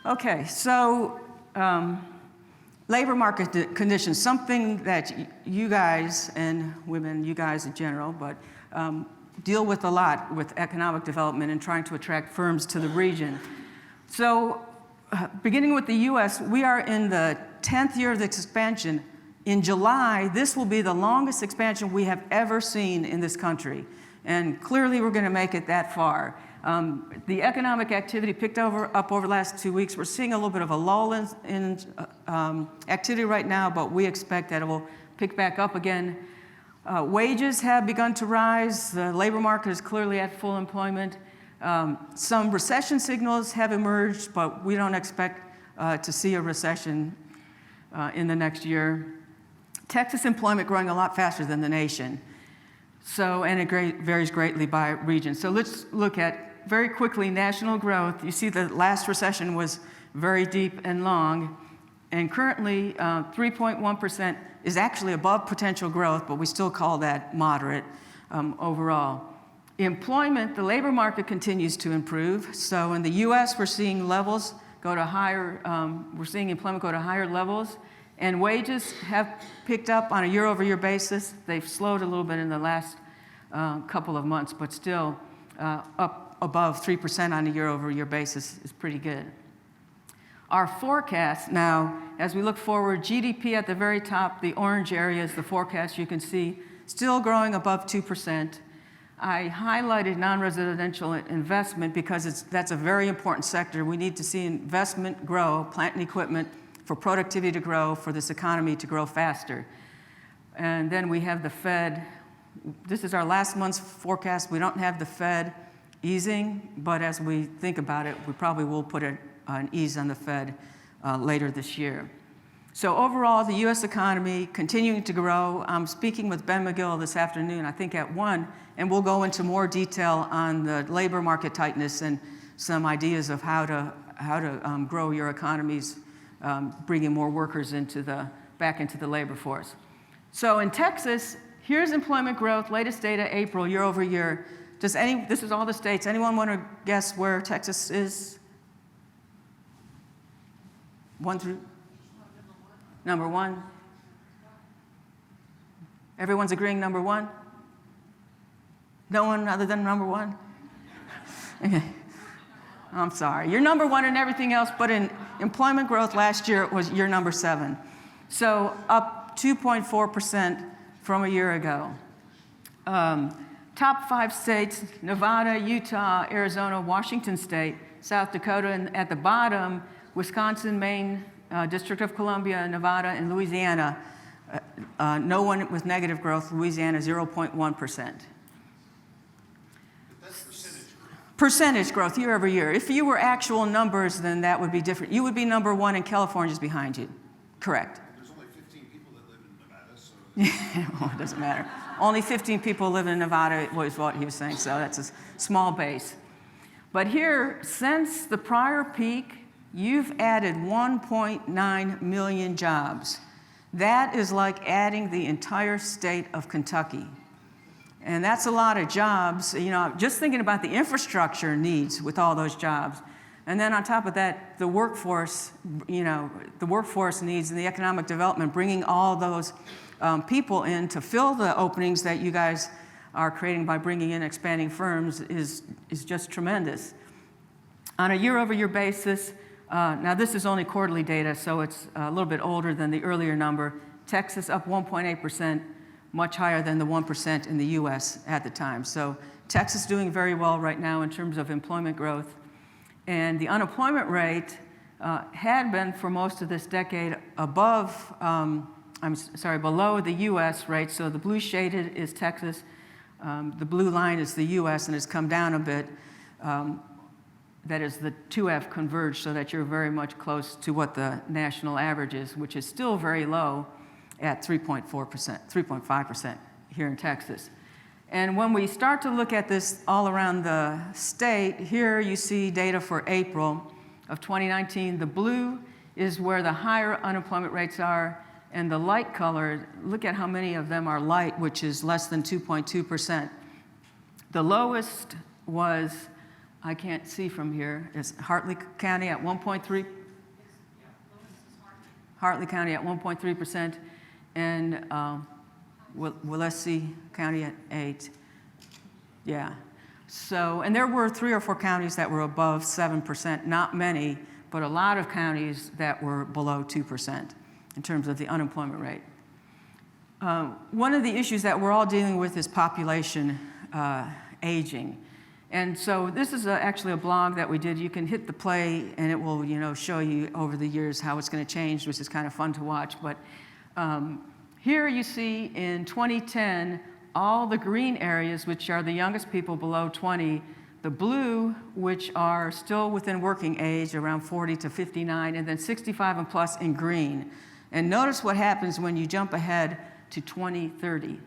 Okay, so labor market conditions, something that you guys and women, you guys in general, but deal with a lot with economic development and trying to attract firms to the region. So beginning with the US, we are in the 10th year of the expansion. In July, this will be the longest expansion we have ever seen in this country. And clearly we're going to make it that far. The economic activity picked up over the last 2 weeks. We're seeing a little bit of a lull in activity right now, but we expect that it will pick back up again. Wages have begun to rise. The labor market is clearly at full employment. Some recession signals have emerged, but we don't expect to see a recession in the next year. Texas employment growing a lot faster than the nation. So, and it varies greatly by region. So let's look at very quickly national growth. You see the last recession was very deep and long, and currently 3.1% is actually above potential growth, but we still call that moderate overall. Employment, the labor market continues to improve. So in the US, we're seeing levels go to higher, we're seeing employment go to higher levels, and wages have picked up on a year-over-year basis. They've slowed a little bit in the last couple of months, but still up above 3% on a year-over-year basis is pretty good. Our forecast now, as we look forward, GDP at the very top, the orange area is the forecast you can see, still growing above 2%. I highlighted non-residential investment because that's a very important sector. We need to see investment grow, plant and equipment, for productivity to grow, for this economy to grow faster. And then we have the Fed. This is our last month's forecast. We don't have the Fed easing, but as we think about it, we probably will put an ease on the Fed later this year. So overall, the US economy continuing to grow. I'm speaking with Ben McGill this afternoon, I think at 1, and we'll go into more detail on the labor market tightness and some ideas of how to grow your economies, bringing more workers back into the labor force. So in Texas, here's employment growth, latest data, April, year over year. This is all the states. Anyone want to guess where Texas is? 1 through? Number 1. Everyone's agreeing number 1? No one other than number 1? Okay. I'm sorry. You're number 1 in everything else, but in employment growth last year, you're number 7. So up 2.4% from a year ago. Top 5 states, Nevada, Utah, Arizona, Washington State, South Dakota, and at the bottom, Wisconsin, Maine, District of Columbia, Nevada, and Louisiana. No one with negative growth, Louisiana 0.1%. That's percentage growth. Percentage growth year over year. If you were actual numbers, then that would be different. You would be number 1 and California's behind you. Correct. There's only 15 people that live in Nevada, so... Well, it doesn't matter. Only 15 people live in Nevada was what he was saying, so that's a small base. But here, since the prior peak, you've added 1.9 million jobs. That is like adding the entire state of Kentucky. And that's a lot of jobs, just thinking about the infrastructure needs with all those jobs. And then on top of that, the workforce, the workforce needs and the economic development, bringing all those people in to fill the openings that you guys are creating by bringing in expanding firms is just tremendous. On a year-over-year basis, now this is only quarterly data, so it's a little bit older than the earlier number. Texas up 1.8%, much higher than the 1% in the US at the time. So Texas doing very well right now in terms of employment growth. And the unemployment rate had been for most of this decade below the US rate. So the blue shaded is Texas, the blue line is the US, and it's come down a bit. That is, the 2F converged so that you're very much close to what the national average is, which is still very low at 3.4%, 3.5% here in Texas. And when we start to look at this all around the state, here you see data for April of 2019. The blue is where the higher unemployment rates are, and the light color, look at how many of them are light, which is less than 2.2%. The lowest was I can't see from here. It's Hartley County at 1.3. Hartley County at 1.3%, and Willacy County at 8. Yeah. So, and there were 3 or 4 counties that were above 7%, not many, but a lot of counties that were below 2% in terms of the unemployment rate. One of the issues that we're all dealing with is population aging. And so this is actually a blog that we did. You can hit the play and it will, show you over the years how it's going to change, which is kind of fun to watch. But here you see in 2010, all the green areas, which are the youngest people below 20, the blue, which are still within working age, around 40 to 59, and then 65 and plus in green. And notice what happens when you jump ahead to 2030.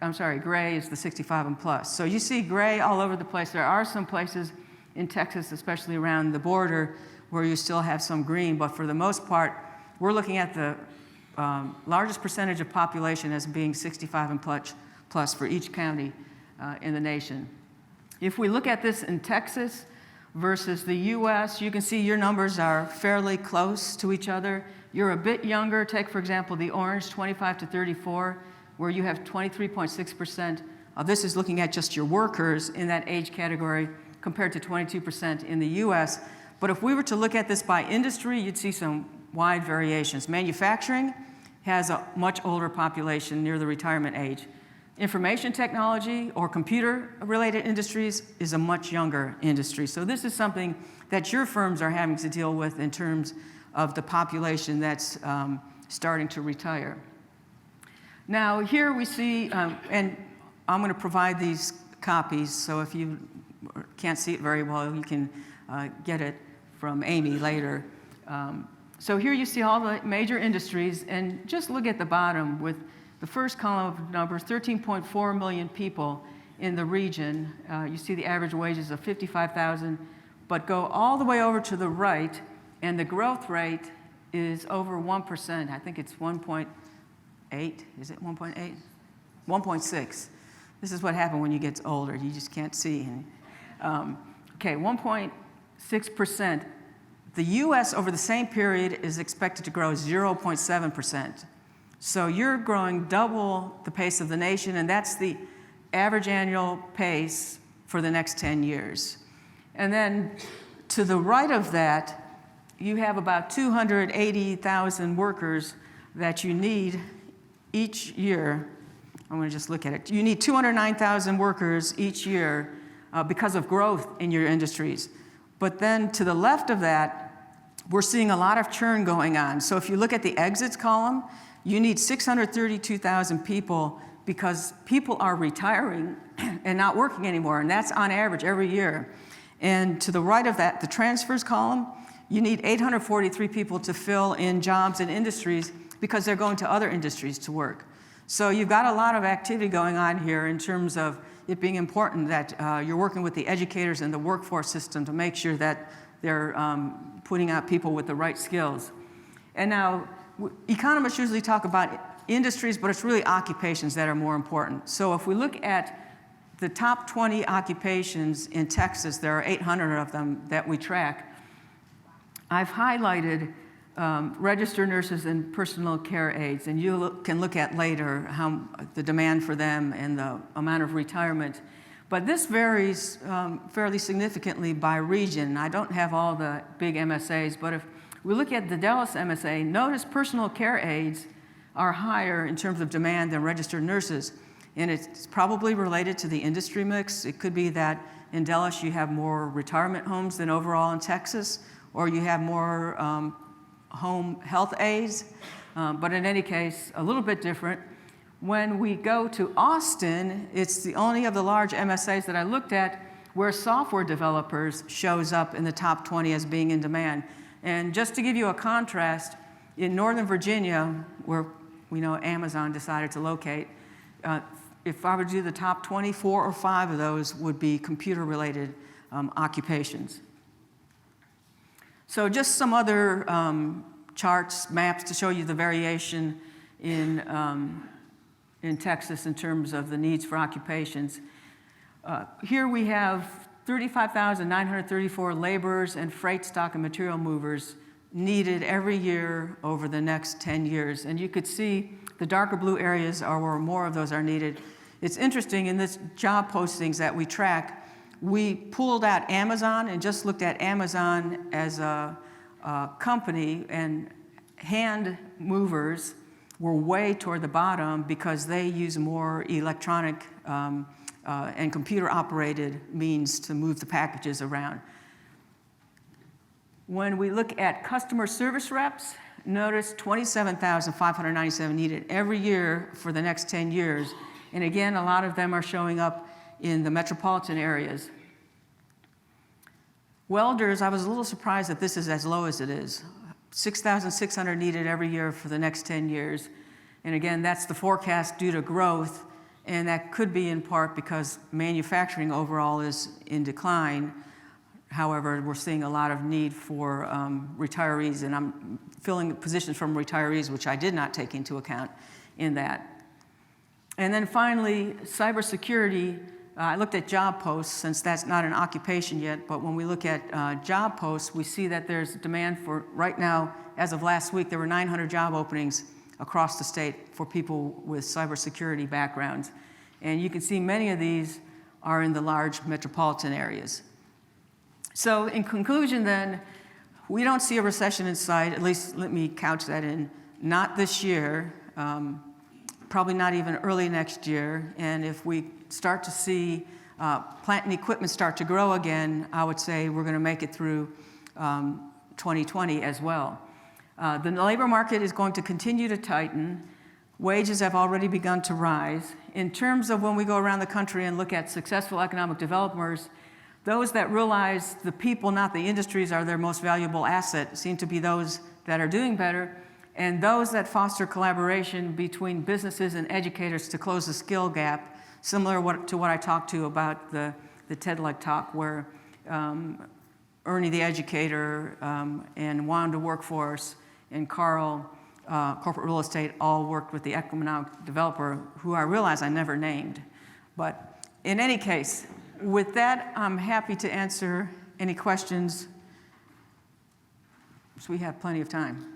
I'm sorry, gray is the 65 and plus. So you see gray all over the place. There are some places in Texas, especially around the border, where you still have some green, but for the most part, we're looking at the largest percentage of population as being 65 and plus for each county in the nation. If we look at this in Texas versus the US, you can see your numbers are fairly close to each other. You're a bit younger. Take, for example, the orange, 25 to 34, where you have 23.6%. This is looking at just your workers in that age category compared to 22% in the US. But if we were to look at this by industry, you'd see some wide variations. Manufacturing has a much older population near the retirement age. Information technology or computer-related industries is a much younger industry. So this is something that your firms are having to deal with in terms of the population that's starting to retire. Now here we see, and I'm going to provide these copies, so if you can't see it very well, you can get it from Amy later. So here you see all the major industries, and just look at the bottom with the first column of numbers, 13.4 million people in the region. You see the average wages of 55,000, but go all the way over to the right, and the growth rate is over 1%. I think it's 1.8. Is it 1.8? 1.6. This is what happens when you get older. You just can't see. Okay, 1.6%. The US over the same period is expected to grow 0.7%. So you're growing double the pace of the nation, and that's the average annual pace for the next 10 years. And then to the right of that, you have about 280,000 workers that you need each year. I'm going to just look at it. You need 209,000 workers each year because of growth in your industries. But then to the left of that, we're seeing a lot of churn going on. So if you look at the exits column, you need 632,000 people because people are retiring and not working anymore, and that's on average every year. And to the right of that, the transfers column, you need 843 people to fill in jobs in industries because they're going to other industries to work. So you've got a lot of activity going on here in terms of it being important that you're working with the educators and the workforce system to make sure that they're putting out people with the right skills. And now, economists usually talk about industries, but it's really occupations that are more important. So if we look at the top 20 occupations in Texas, there are 800 of them that we track. I've highlighted registered nurses and personal care aides, and you can look at later how the demand for them and the amount of retirement. But this varies fairly significantly by region. I don't have all the big MSAs, but if we look at the Dallas MSA, notice personal care aides are higher in terms of demand than registered nurses. And it's probably related to the industry mix. It could be that in Dallas you have more retirement homes than overall in Texas, or you have more home health aides. But in any case, a little bit different. When we go to Austin, it's the only of the large MSAs that I looked at where software developers shows up in the top 20 as being in demand. And just to give you a contrast, in Northern Virginia, where we know Amazon decided to locate, if I were to do the top 20, 4 or 5 of those would be computer-related occupations. So just some other charts, maps to show you the variation in Texas in terms of the needs for occupations. Here we have 35,934 laborers and freight stock and material movers needed every year over the next 10 years. And you could see the darker blue areas are where more of those are needed. It's interesting, in this job postings that we track, we pulled out Amazon and just looked at Amazon as a company, and hand movers were way toward the bottom because they use more electronic and computer-operated means to move the packages around. When we look at customer service reps, notice 27,597 needed every year for the next 10 years. And again, a lot of them are showing up in the metropolitan areas. Welders, I was a little surprised that this is as low as it is. 6,600 needed every year for the next 10 years. And again, that's the forecast due to growth, and that could be in part because manufacturing overall is in decline. However, we're seeing a lot of need for retirees, and I'm filling positions from retirees, which I did not take into account in that. And then finally, cybersecurity. I looked at job posts, since that's not an occupation yet, but when we look at job posts, we see that there's demand for, right now, as of last week, there were 900 job openings across the state for people with cybersecurity backgrounds. And you can see many of these are in the large metropolitan areas. So in conclusion then, we don't see a recession in sight, at least let me couch that in, not this year, probably not even early next year. And if we start to see plant and equipment start to grow again, I would say we're going to make it through 2020 as well. The labor market is going to continue to tighten. Wages have already begun to rise. In terms of when we go around the country and look at successful economic developers, those that realize the people, not the industries, are their most valuable asset seem to be those that are doing better, and those that foster collaboration between businesses and educators to close the skill gap, similar to what I talked to about the TEDC talk, where Ernie the educator and Wanda Workforce and Carl Corporate Real Estate all worked with the economic developer, who I realize I never named. But in any case, with that, I'm happy to answer any questions, so we have plenty of time.